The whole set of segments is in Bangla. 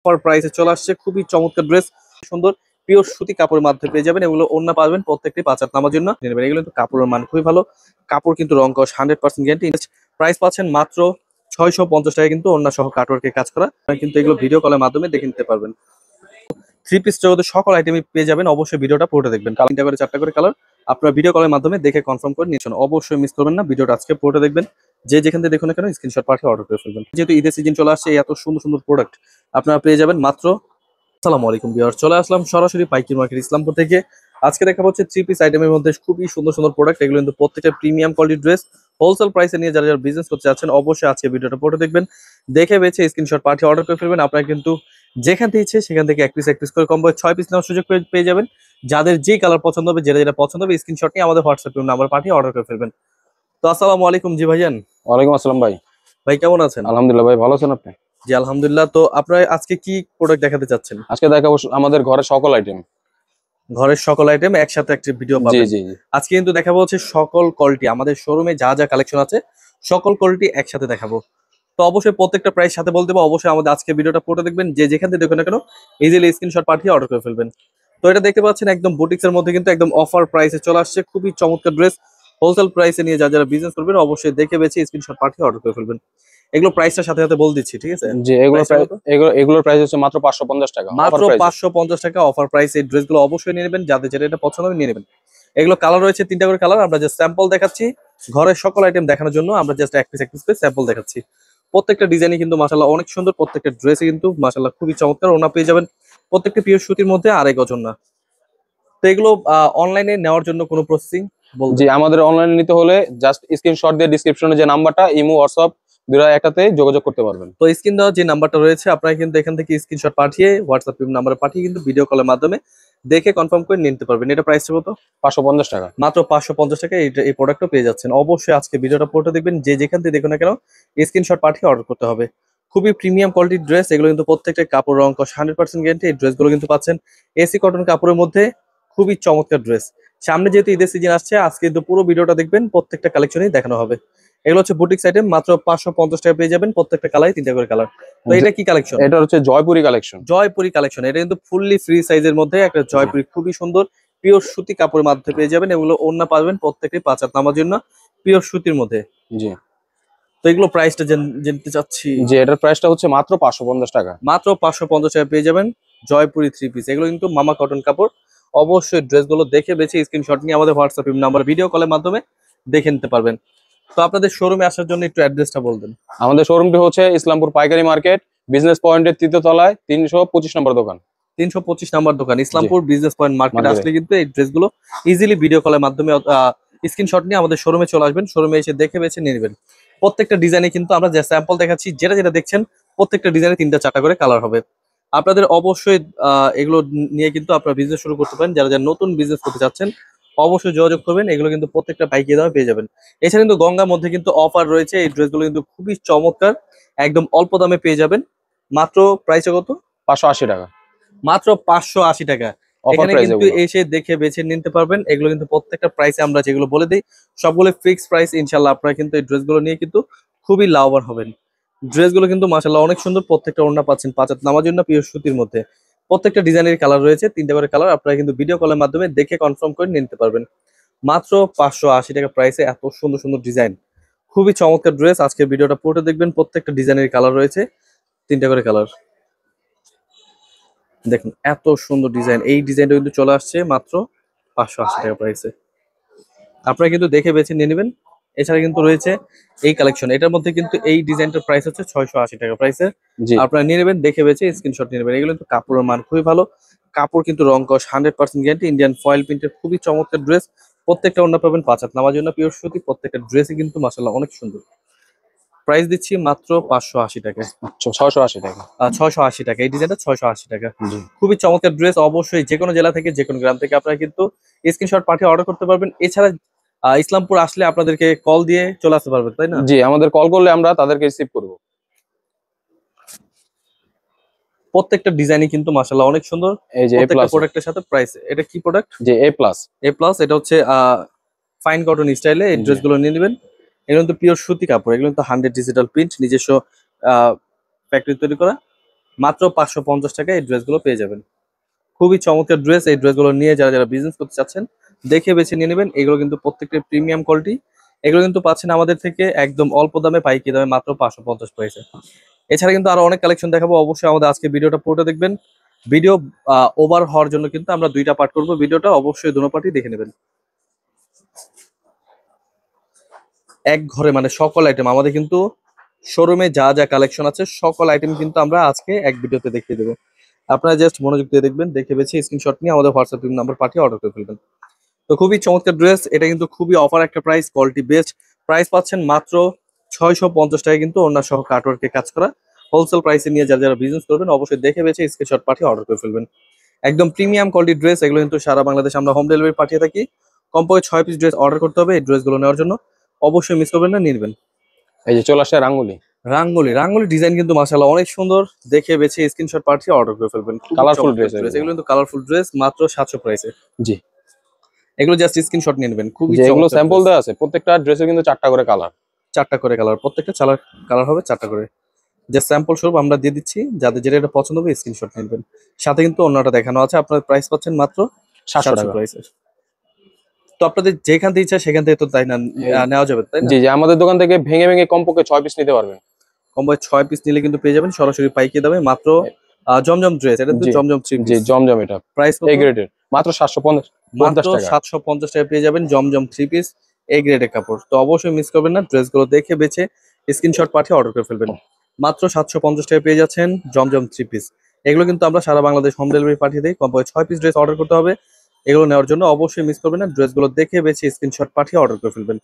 অফার প্রাইসে চলে আসছে খুবই চমৎকার ড্রেস, সুন্দর পিওর সুতি কাপড়ের মাধ্যমে পেয়ে যাবেন। এগুলো ওন্না পাবেন প্রত্যেকটি ৫ হাত নামার জন্য নেবেন। এগুলো কিন্তু কাপড়ের মান খুবই ভালো, কাপড় কিন্তু রং কস 100% গ্যারান্টি। প্রাইস পাচ্ছেন মাত্র ৬৫০ টাকা, কিন্তু ওন্না সহ কাটওয়ার্কের কাজ করা, কিন্তু এগুলো ভিডিও কলের মাধ্যমে দেখে নিতে পারবেন। থ্রি পিস জগতের সকল আইটেমই পেয়ে যাবেন, অবশ্যই ভিডিওটা পুরোটা দেখবেন। ৩টা করে ৪টা করে কালার আপনারা ভিডিও কলের মাধ্যমে দেখে কনফার্ম করে নিচ্ছেন, অবশ্যই মিস করবেন না। ভিডিওটা আজকে পুরোটা দেখবেন, যে যেখান থেকে দেখুন না কেন স্ক্রিনশট পাঠিয়ে অর্ডার করে ফেলবেন। যেহেতু ঈদের সিজন চলে আসছে, এত সুন্দর সুন্দর প্রোডাক্ট আপনারা পেয়ে যাবেন মাত্র। আসসালামু আলাইকুম ভিউয়ার, চলে আসলাম সরাসরি পাইকারি মার্কেট ইসলামপুর থেকে। আজকে দেখা হচ্ছে থ্রি পিস আইটেমের মধ্যে খুবই সুন্দর সুন্দর প্রোডাক্ট। এগুলো কিন্তু প্রত্যেকটা প্রিমিয়াম কোয়ালিটির ড্রেস, হোলসেল প্রাইসে নিয়ে যারা যারা বিজনেস করতে চাচ্ছেন, অবশ্যই আজকে ভিডিওটা পড়ে দেখবেন, দেখে বেছে স্ক্রিনশট পাঠিয়ে অর্ডার করে ফেলবেন। আপনারা কিন্তু যেখান থেকে ইচ্ছে সেখান থেকে এক পিস করে কম্বো 6 পিস নেওয়ার সুযোগ পেয়ে যাবেন। যাদের যে কালার পছন্দ হবে, যেটা যেটা পছন্দ হবে, স্ক্রিনশট নিয়ে আমাদের হোয়াটসঅ্যাপ নাম্বার পাঠিয়ে অর্ডার করে ফেলবেন। তো আসসালামু আলাইকুম জি ভাইজান। ওয়ালাইকুম আসসালাম ভাই। ভাই কেমন আছেন? আলহামদুলিল্লাহ ভাই, ভালো আছেন আপনি? জি আলহামদুলিল্লাহ। তো আপনারা আজকে কি প্রোডাক্ট দেখাতে চাচ্ছেন? আজকে দেখাবো আমাদের ঘরের সকল আইটেম। ঘরের সকল আইটেম একসাথে একটা ভিডিও জি পাবেন। জি জি। আজকে কিন্তু দেখাবো হচ্ছে সকল কোয়ালিটি, আমাদের শোরুমে যা যা কালেকশন আছে সকল কোয়ালিটি একসাথে দেখাবো। তো অবশ্যই প্রত্যেকটা প্রাইস সাথে বলতে দেবো, অবশ্যই আমাদের আজকে ভিডিওটা পুরো দেখবেন, যে যেখান থেকে দেখুন না কেন ইজিলি স্ক্রিনশট পাঠিয়ে অর্ডার করে ফেলবেন। তো এটা দেখতে পাচ্ছেন একদম বুটিক্স এর মধ্যে কিন্তু একদম অফার প্রাইসে চলে আসছে, খুবই চমৎকার ড্রেস। হোলসেল প্রাইসে নিয়ে যারা যারা বিজনেস করবেন, অবশ্যই দেখে বেছে স্ক্রিনশট পাঠিয়ে অর্ডার করে ফেলবেন। এগুলো প্রাইসটার সাথে সাথে বলে দিচ্ছি, ঠিক আছে? জি, এগুলোর প্রাইস হচ্ছে মাত্র 550 টাকা, মাত্র অফার প্রাইস। 550 টাকা অফার প্রাইস। এই ড্রেসগুলো অবশ্যই নিয়ে নেবেন, যাদের যেটা এটা পছন্দ হবে নিয়ে নেবেন। এগুলো কালার রয়েছে 3টা করে কালার, আমরা জাস্ট স্যাম্পল দেখাচ্ছি। ঘরের সকল আইটেম দেখানোর জন্য আমরা জাস্ট এক পিস করে স্যাম্পল দেখাচ্ছি। প্রত্যেকটা ডিজাইনই কিন্তু মাশাআল্লাহ অনেক সুন্দর, প্রত্যেকটা ড্রেসই কিন্তু মাশাআল্লাহ খুবই চমৎকার। ওনা পেয়ে যাবেন প্রত্যেকটা পিওর সুতির মধ্যে, আড়াই গজ না। তো এগুলো অনলাইনে নেওয়ার জন্য কোনো প্রসেসিং জি, বলবেন? আমাদের অনলাইনে নিতে হলে জাস্ট স্ক্রিনশট দিয়ে ডেসক্রিপশনে যে নাম্বারটা, ইমো হোয়াটসঅ্যাপ দুটো একটাতে যোগাযোগ করতে পারবেন। তো স্ক্রিন দেওয়া যে নাম্বারটা রয়েছে, আপনারা কিন্তু এখান থেকে স্ক্রিনশট পাঠিয়ে হোয়াটসঅ্যাপ নাম্বারে পাঠিয়ে কিন্তু ভিডিও কলের মাধ্যমে দেখে কনফার্ম করে নিতে পারবেন। এটা প্রাইসটা কত? 550 টাকা। মাত্র 550 টাকা এই প্রোডাক্টও পেয়ে যাচ্ছেন। অবশ্যই আজকে ভিডিওটা পুরোটা দেখবেন, যে যেখান থেকে দেখুন না কেন স্ক্রিনশট পাঠিয়ে অর্ডার করতে হবে। খুবই প্রিমিয়াম কোয়ালিটির ড্রেস, এগুলো কিন্তু প্রত্যেকটা কাপড় রং কস 100% গ্যারান্টি। এই ড্রেসগুলো কিন্তু পাচ্ছেন এসি কটন কাপড়ের মধ্যে, খুবই চমৎকার ড্রেস। সামনে যেহেতু ঈদের সিজন আসছে, আজকে কিন্তু পুরো ভিডিওটা দেখবেন, প্রত্যেকটা কালেকশনই দেখানো হবে। এগুলো হচ্ছে বুটিক্স আইটেম, মাত্র 550 টাকা পেয়ে যাবেন। প্রত্যেকটা কালারই 3টা করে কালার। তো এটা কি কালেকশন? এটা হচ্ছে জয়পুরি কালেকশন। জয়পুরি কালেকশন, এটা কিন্তু ফুললি ফ্রি সাইজের মধ্যে একটা জয়পুরি, খুবই সুন্দর পিওর সুতি কাপড়ের মাধ্যমে পেয়ে যাবেন। এগুলো ওন্না পাবেন প্রত্যেকটি 5 হাত নামার জন্য পিওর সুতির মধ্যে। জি। তো এগুলো প্রাইসটা জানতে চাচ্ছি। জি, এটার প্রাইসটা হচ্ছে মাত্র 550 টাকা। মাত্র 550 টাকা পেয়ে যাবেন জয়পুরি থ্রি পিস। এগুলো কিন্তু মামা কটন কাপড়। অবশ্যই ড্রেসগুলো দেখে বেছে স্ক্রিনশট নিয়ে আমাদের হোয়াটসঅ্যাপ নাম্বার ভিডিও কলের মাধ্যমে দেখে নিতে পারবেন। তো আপনাদের শোরুমে আসার জন্য একটু অ্যাড্রেসটা বলবেন। আমাদের শোরুমটি হচ্ছে ইসলামপুর পাইকারি মার্কেট, বিজনেস পয়েন্টের 3য় তলায়, 325 নম্বর দোকান। 325 নাম্বার দোকান, জি, ইসলামপুর বিজনেস পয়েন্ট মার্কেট মার্কেটে। আসলে কিন্তু এই ড্রেসগুলো ইজিলি ভিডিও কলের মাধ্যমে স্ক্রিনশট নিয়ে আমাদের শোরুমে চলে আসবেন, শোরুমে এসে দেখে বেছে নিয়ে নেবেন। প্রত্যেকটা ডিজাইনে কিন্তু আমরা যে স্যাম্পল দেখাচ্ছি, যেটা যেটা দেখছেন প্রত্যেকটা ডিজাইনে 3টা 4টা করে কালার হবে। আপনাদের অবশ্যই এগুলো নিয়ে কিন্তু আপনারা বিজনেস শুরু করতে পারেন। যারা যারা নতুন বিজনেস করতে চাচ্ছেন, অবশ্যই যোগাযোগ করবেন। এগুলো কিন্তু প্রত্যেকটা পাইকারি দামে পেয়ে যাবেন। এছাড়া কিন্তু গঙ্গার মধ্যে কিন্তু অফার রয়েছে, এই ড্রেসগুলো কিন্তু খুবই চমৎকার, একদম অল্প দামে পেয়ে যাবেন। মাত্র প্রাইসে কত? 580 টাকা, মাত্র 580 টাকা। অফার এখানে প্রাইস কিন্তু এগুলো। এসে দেখে বেছে নিতে পারবেন। এগুলো কিন্তু প্রত্যেকটা প্রাইসে আমরা যেগুলো বলে দিই সবগুলো ফিক্স প্রাইস। ইনশাল্লাহ আপনারা কিন্তু এই ড্রেসগুলো নিয়ে কিন্তু খুবই লাভবান হবেন। ড্রেসগুলো কিন্তু মাশাআল্লাহ অনেক সুন্দর, প্রত্যেকটা ওড়না পাচ্ছেন 5 হাত নামার জন্য পিওর সুতির মধ্যে। প্রত্যেকটা ডিজাইনের কালার রয়েছে, 3টা করে কালার। আপনারা কিন্তু ভিডিও কলের মাধ্যমে দেখে কনফার্ম করে নিতে পারবেন। মাত্র 580 টাকা প্রাইসে এত সুন্দর সুন্দর ডিজাইন, খুবই চমৎকার ড্রেস। আজকে ভিডিওটা পুরোটা দেখবেন, প্রত্যেকটা ডিজাইনের কালার রয়েছে, 3টা করে কালার। দেখুন এত সুন্দর ডিজাইন, এই ডিজাইনটা কিন্তু চলে আসছে মাত্র 580 টাকা প্রাইসে। আপনারা কিন্তু দেখে বেছে নিয়ে নেবেন। এছাড়া কিন্তু রয়েছে এই কালেকশন, এটার মধ্যে কিন্তু এই ডিজাইনটার প্রাইস হচ্ছে 680 টাকা প্রাইসে। জি, আপনারা নিয়ে নেবেন, দেখে বেছে স্ক্রিনশট নিয়ে নেবেন। এগুলো কিন্তু কাপড়ের মান খুবই ভালো, কাপড় কিন্তু রং কস 100% গ্যারান্টি। ইন্ডিয়ান ফয়েল প্রিন্টের খুবই চমৎকার ড্রেস। প্রত্যেকটা ওড়না পাবেন 5 হাত নামার জন্য পিওর সুতি। প্রত্যেকটা ড্রেসই কিন্তু মাশাআল্লাহ অনেক সুন্দর। প্রাইস দিচ্ছি মাত্র 580 টাকা। 680 টাকা। 680 টাকা, এই ডিজাইনটা 680 টাকা। জি। খুবই চমৎকার ড্রেস। অবশ্যই যে কোনো জেলা থেকে, যে কোনো গ্রাম থেকে আপনারা কিন্তু স্ক্রিনশট পাঠিয়ে অর্ডার করতে পারবেন। এছাড়া ইসলামপুর আসলে আপনাদেরকে কল দিয়ে চলে আসতে পারবেন, তাই না? জি, আমাদের কল করলে আমরা তাদেরকে রিসিভ করব। প্রত্যেকটা ডিজাইনই কিন্তু মাশাআল্লাহ অনেক সুন্দর। এই যে এ প্রত্যেকটা প্লাস। প্রোডাক্টের সাথে প্রাইস। এটা কি প্রোডাক্ট? যে এ প্লাস। এ প্লাস। এটা হচ্ছে ফাইন কটন স্টাইলে এই জি। ড্রেসগুলো নিয়ে নেবেন। এগুলো কিন্তু পিওর সুতি কাপড়, এগুলো কিন্তু 100 ডিজিটাল প্রিন্ট, নিজস্ব ফ্যাক্টরি তৈরি করা। মাত্র 550 টাকায় এই ড্রেসগুলো পেয়ে যাবেন। খুবই চমৎকার ড্রেস। এই ড্রেসগুলো নিয়ে যারা যারা বিজনেস করতে চাচ্ছেন দেখে বেছে নিয়ে নেবেন। এগুলো কিন্তু প্রত্যেকটা প্রিমিয়াম কোয়ালিটি। এগুলো কিন্তু পাচ্ছেন আমাদের থেকে একদম অল্প দামে, পাইকারি দামে, মাত্র 550 প্রাইসে। এছাড়া কিন্তু আরো অনেক কালেকশন দেখাবো, অবশ্যই আমাদের আজকে ভিডিওটা পুরোটা দেখবেন। ভিডিও ওভার হওয়ার জন্য কিন্তু আমরা দুইটা পার্ট করবো, ভিডিওটা অবশ্যই দুটো পার্টই দেখে নেবেন। এক ঘরে মানে সকল আইটেম আমাদের কিন্তু শোরুমে যা যা কালেকশন আছে সকল আইটেম কিন্তু আমরা আজকে এক ভিডিওতে দেখিয়ে দেবো। আপনারা জাস্ট মনোযোগ দিয়ে দেখবেন, দেখে বেছে স্ক্রিনশট নিয়ে আমাদের হোয়াটসঅ্যাপ নাম্বার পাঠিয়ে অর্ডার করে ফেলবেন। তো খুবই চমৎকার ড্রেস, এটা কিন্তু খুবই অফার একটা প্রাইস, কোয়ালিটি বেস্ট। প্রাইস পাচ্ছেন মাত্র 650 টাকা, কিন্তু অন্য সহ কাটওয়ার্কে কাজ করা হোলসেল প্রাইসে নিয়ে যারা যারা বিজনেস করবেন অবশ্যই দেখে বেছে স্ক্রিনশট পাঠিয়ে অর্ডার করে ফেলবেন। একদম প্রিমিয়াম কোয়ালিটির ড্রেস, এগুলো কিন্তু সারা বাংলাদেশ আমরা হোম ডেলিভারি পাঠিয়ে থাকি। কমপক্ষে 6 পিস ড্রেস অর্ডার করতে হবে এই ড্রেসগুলো নেওয়ার জন্য, অবশ্যই মিস করবেন না, নিয়ে নেবেন। এই যে চলে আসে রাঙ্গুলি। রাঙ্গুলি ডিজাইন কিন্তু মাশাআল্লাহ অনেক সুন্দর, দেখে বেছে স্ক্রিনশট পাঠিয়ে অর্ডার করে ফেলবেন। কালারফুল ড্রেস এগুলো কিন্তু কালারফুল ড্রেস, মাত্র 700 প্রাইসে। জি, এগুলো জাস্ট স্ক্রিনশট নিয়ে নেবেন। খুবই যে এগুলো চমৎকার স্যাম্পল dress। দেওয়া আছে, প্রত্যেকটা ড্রেসে কিন্তু 4টা করে কালার। 4টা করে কালার, প্রত্যেকটা কালার হবে 4টা করে। যে স্যাম্পল স্বরূপ আমরা দিয়ে দিচ্ছি, যাদের যেটা এটা পছন্দ হবে স্ক্রিনশট নিয়ে নেবেন। সাথে কিন্তু অন্যটা দেখানো আছে, আপনার প্রাইস পাচ্ছেন মাত্র 700 টাকা। প্রাইসের। তো আপনাদের যেখান থেকে ইচ্ছা সেখান থেকে তো তাই না নেওয়া যাবে, তাই না? জি জি, আমাদের দোকান থেকে ভেঙে ভেঙে কমপক্ষে 6 পিস নিতে পারবেন। কমপক্ষে 6 পিস নিলে কিন্তু পেয়ে যাবেন সরাসরি পাইকারি দামে, মাত্র জমজম ড্রেস, এটা তো জি জমজম 3 জি, পিস। জমজম এটা প্রাইস এ গ্রেডের, মাত্র 750 মাত্র টাকা। 750 টাকা পেয়ে যাবেন জমজম 3 পিস এ গ্রেডের কাপড়। তো অবশ্যই মিস করবেন না, ড্রেসগুলো দেখে বেছে স্ক্রিনশট পাঠিয়ে অর্ডার করে ফেলবেন। মাত্র 750 টাকা পেয়ে যাচ্ছেন জমজম 3 পিস। এগুলো কিন্তু আমরা সারা বাংলাদেশ হোম ডেলিভারি পাঠিয়ে দিই। কমপক্ষে 6 পিস ড্রেস অর্ডার করতে হবে এগুলো নেওয়ার জন্য, অবশ্যই মিস করবেন না, ড্রেসগুলো দেখে বেছে স্ক্রিনশট পাঠিয়ে অর্ডার করে ফেলবেন।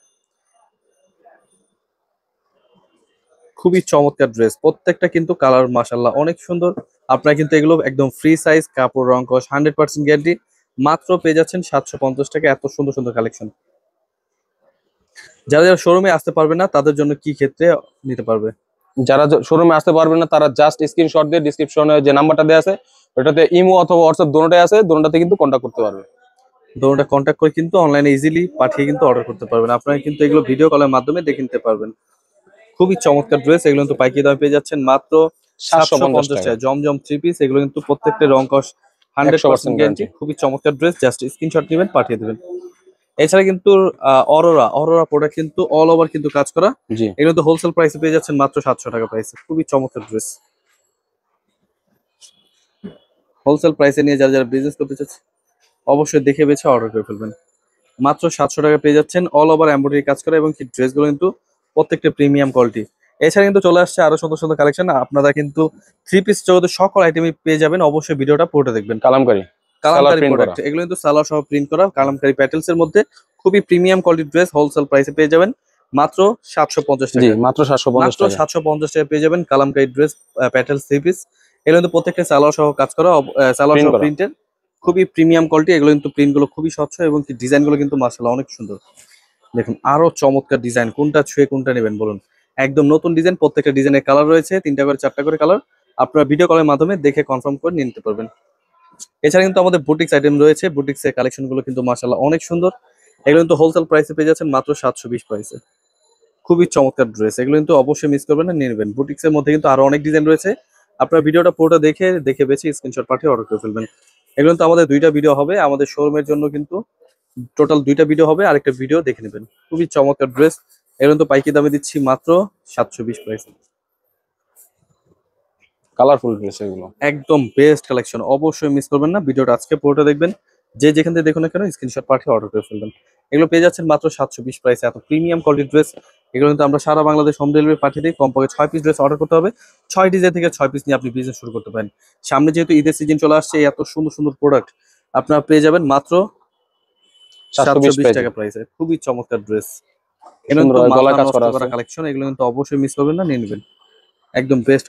খুবই চমৎকার ড্রেস, প্রত্যেকটা কিন্তু কালার মাশাআল্লাহ অনেক সুন্দর। আপনারা কিন্তু এগুলো একদম ফ্রি সাইজ, কাপড় রং কস 100% গ্যারান্টি, মাত্র পেয়ে যাচ্ছেন 750 টাকা। এত সুন্দর সুন্দর কালেকশন। যারা যারা শোরুমে আসতে পারবে না তাদের জন্য কি ক্ষেত্রে নিতে পারবে? যারা শোরুমে আসতে পারবেন না তারা জাস্ট স্ক্রিনশট দিয়ে ডিসক্রিপশনে যে নাম্বারটা দেওয়া আছে ওটাতে ইমো অথবা হোয়াটসঅ্যাপ দুটোটাই আছে, দুটোটাতে কিন্তু কন্ট্যাক্ট করতে পারবে। দোনোটা কন্ট্যাক্ট করে কিন্তু অনলাইনে ইজিলি পাঠিয়ে কিন্তু অর্ডার করতে পারবেন। আপনারা কিন্তু এগুলো ভিডিও কলের মাধ্যমে দেখে নিতে পারবেন। খুবই চমৎকার ড্রেস, এগুলো কিন্তু পাইকারি দামে পেয়ে যাচ্ছেন মাত্র 750 750 টাকা, টাকা। জমজম 3 পিস, এগুলো কিন্তু প্রত্যেকটা রং কস 100% 100% গ্যারান্টি। গ্যারান্টি। খুবই চমৎকার ড্রেস, জাস্ট স্ক্রিনশট নেবেন পাঠিয়ে দেবেন। এছাড়া কিন্তু অরোরা প্রোডাক্ট কিন্তু অল ওভার কিন্তু কাজ করা, জি, এগুলো তো হোলসেল প্রাইসে পেয়ে যাচ্ছেন মাত্র 700 টাকা প্রাইসে। খুবই চমৎকার ড্রেস, হোলসেল প্রাইসে নিয়ে যারা যারা বিজনেস করতে চাচ্ছে অবশ্যই দেখে বেছে অর্ডার করে ফেলবেন। মাত্র 700 টাকা পেয়ে যাচ্ছেন অল ওভার এমব্রয়ডারি কাজ করা, এবং কি ড্রেসগুলো কিন্তু প্রত্যেকটা প্রিমিয়াম কোয়ালিটি। এছাড়া কিন্তু চলে আসছে আরো সুন্দর সুন্দর কালেকশন, আপনারা কিন্তু 3 পিস জগতের সকল আইটেমই পেয়ে যাবেন, অবশ্যই ভিডিওটা পুরোটা দেখবেন। কালামকারী, সালোয়ার কালামকারী প্রিন্ট করা। প্রোডাক্ট, এগুলো কিন্তু সালোয়ার সহ প্রিন্ট করা কালামকারী প্যাটেলস এর মধ্যে খুবই প্রিমিয়াম কোয়ালিটির ড্রেস, হোলসেল প্রাইসে পেয়ে যাবেন মাত্র 750 জি, টাকা। মাত্র 750 মাত্র টাকা। 750 টাকা পেয়ে যাবেন কালামকারী ড্রেস প্যাটেলস 3 পিস। এগুলো কিন্তু প্রত্যেকটা সালোয়ার সহ কাজ করা, সালোয়ার প্রিন্ট সহ করা। প্রিন্টের, খুবই প্রিমিয়াম কোয়ালিটি। এগুলো কিন্তু প্রিন্ট গুলো খুবই স্বচ্ছ, এবং কি ডিজাইন গুলো কিন্তু মাশাআল্লাহ অনেক সুন্দর। দেখুন আরো চমৎকার ডিজাইন, কোনটা ছুঁয়ে কোনটা নেবেন বলুন। একদম নতুন ডিজাইন, প্রত্যেকটা ডিজাইনের কালার রয়েছে 3টা করে 4টা করে কালার, আপনারা ভিডিও কলের মাধ্যমে দেখে কনফার্ম করে নিয়ে নিতে পারবেন। এছাড়া কিন্তু আমাদের বুটিক্স আইটেম রয়েছে, বুটিক্স এর কালেকশন গুলো কিন্তু মাশাআল্লাহ অনেক সুন্দর। এগুলো কিন্তু হোলসেল প্রাইসে পেয়ে যাচ্ছেন মাত্র 720 প্রাইসে। খুবই চমৎকার ড্রেস, এগুলো কিন্তু অবশ্যই মিস করবেন না, নিয়ে নেবেন। বুটিক্স এর মধ্যে কিন্তু আরো অনেক ডিজাইন রয়েছে, আপনার ভিডিওটা পুরোটা দেখে বেছে স্ক্রিনশট পাঠিয়ে অর্ডার করে ফেলবেন। এগুলো কিন্তু আমাদের 2টা ভিডিও হবে, আমাদের শোরুমের জন্য কিন্তু টোটাল 2টা ভিডিও হবে, আরেকটা ভিডিও দেখে নেবেন। খুবই চমৎকার ড্রেস, এগুলো কিন্তু পাইকারি দামে দিচ্ছি মাত্র 720 প্রাইসে। কালারফুল ড্রেস এগুলো। একদম বেস্ট কালেকশন, অবশ্যই মিস করবেন না, ভিডিওটা আজকে পুরোটা দেখবেন। যে যেখান থেকে দেখুন না কেন স্ক্রিনশট পাঠিয়ে অর্ডার করে ফেলবেন। এগুলো পেয়ে যাচ্ছেন মাত্র 720 প্রাইসে, এত প্রিমিয়াম কোয়ালিটির ড্রেস। এগুলো কিন্তু আমরা সারা বাংলাদেশ হোম ডেলিভারি পাঠিয়ে দিই। কমপক্ষে 6 পিস ড্রেস অর্ডার করতে হবে, 6 ডিজাইন থেকে 6 পিস নিয়ে আপনি বিজনেস শুরু করতে পারেন। সামনে যেহেতু ঈদের সিজন চলে আসছে, এত সুন্দর সুন্দর প্রোডাক্ট আপনারা পেয়ে যাবেন মাত্র 720 720 প্রাইসে। টাকা প্রাইসে। খুবই চমৎকার ড্রেস, এগুলো সুন্দর কিন্তু গলায় মাথা কাজ নষ্ট করা করা আছে। কালেকশন, এগুলো কিন্তু অবশ্যই মিস করবেন না, নিয়ে নেবেন। একদম বেস্ট